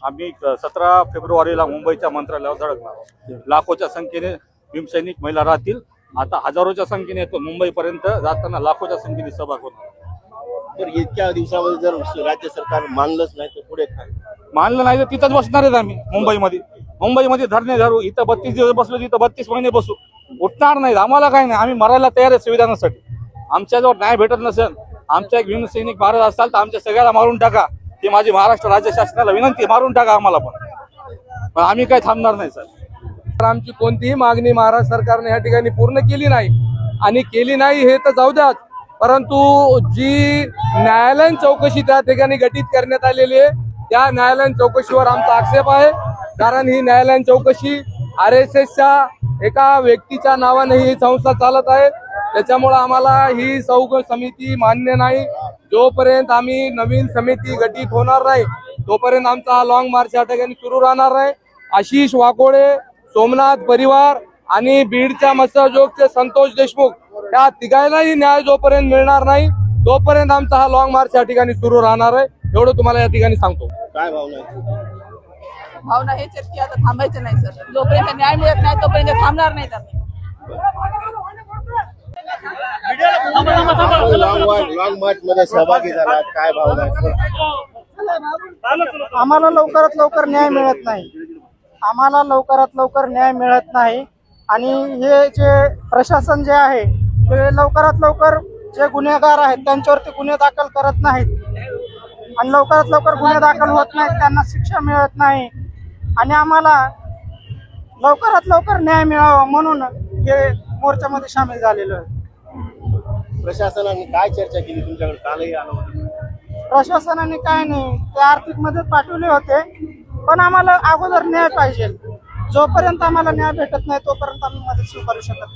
आम्ही 17 फेब्रुवारीला मुंबईच्या मंत्रालयावर धडकणार आहोत. लाखोच्या संख्येने भीमसैनिक महिला राहतील. आता हजारोच्या संख्येने येतो. मुंबईपर्यंत जाताना लाखोच्या संख्येने सभा होणार. तर इतक्या दिवसामध्ये जर राज्य सरकार मानलंच नाही तर पुढे काय? मानलं नाही तर तिथंच बसणार आहेत आम्ही. मुंबईमध्ये धरणे धरू. इथं 32 दिवस बसलो, तिथं 32 महिने बसू. उठणार नाहीत. आम्हाला काय नाही, आम्ही मरायला तयार आहे संविधानासाठी. आमच्याजवळ न्याय भेटत नसेल, आमच्या एक भीमसैनिक महाराज असाल तर आमच्या सगळ्याला मारून टाका. ही माझी महाराष्ट्र राज्य शासनाला विनंती, मारून टाका आम्हाला पण आम्ही काय थांबणार नाही सर. तर आमची कोणतीही मागणी महाराष्ट्र सरकारने या ठिकाणी पूर्ण केली नाही. आणि केली नाही हे तर जाऊ द्याच, परंतु जी न्यायालयीन चौकशी त्या ठिकाणी गठीत करण्यात आलेली आहे त्या न्यायालयीन चौकशीवर आमचा आक्षेप आहे. कारण ही न्यायालयीन चौकशी RSSच्या एका व्यक्तीच्या नावाने ही संस्था चालत आहे. त्याच्यामुळे आम्हाला ही चौकशी समिती मान्य नाही. जोपर्यंत आम्ही नवीन समिती गठीत होणार नाही तोपर्यंत आमचा हा लॉंग मार्च या ठिकाणी सुरू राहणार आहे. आशिष वाकोडे, सोमनाथ परिवार आणि बीडच्या मत्स्योद्योगचे संतोष देशमुख या तिघांनाही न्याय जोपर्यंत मिळणार नाही तोपर्यंत आमचा हा लॉंग मार्च या ठिकाणी सुरू राहणार आहे. एवढं तुम्हाला या ठिकाणी सांगतो. काय भावना आहे? भावना हेच आहेत की आता थांबायचं नाही सर. जोपर्यंत न्याय मिळत नाही तोपर्यंत थांबणार नाहीत आम्ही. लॉंग मार्च मध्ये सहभागी झाला, काय भावना आहे? आम्हाला लवकरात लवकर न्याय मिळत नाही. आम्हाला लवकरात लवकर न्याय मिळत नाही. आणि हे जे प्रशासन जे आहे ते लवकरात लवकर जे गुन्हेगार आहेत त्यांच्यावरती गुन्हे दाखल करत नाहीत. आणि लवकरात लवकर गुन्हे दाखल होत नाहीत, त्यांना शिक्षा मिळत नाही. आणि आम्हाला लवकरात लवकर न्याय मिळावा म्हणून हे मोर्चामध्ये सामील झालेलो आहे. प्रशासनाने काय चर्चा केली तुमच्याकडे? कालही आलं होतं. प्रशासनाने काय नाही, ते आर्थिक मदत पाठवली होते, पण आम्हाला अगोदर न्याय पाहिजे. जोपर्यंत आम्हाला न्याय भेटत नाही तोपर्यंत आम्ही मदत स्वीकारू शकत नाही.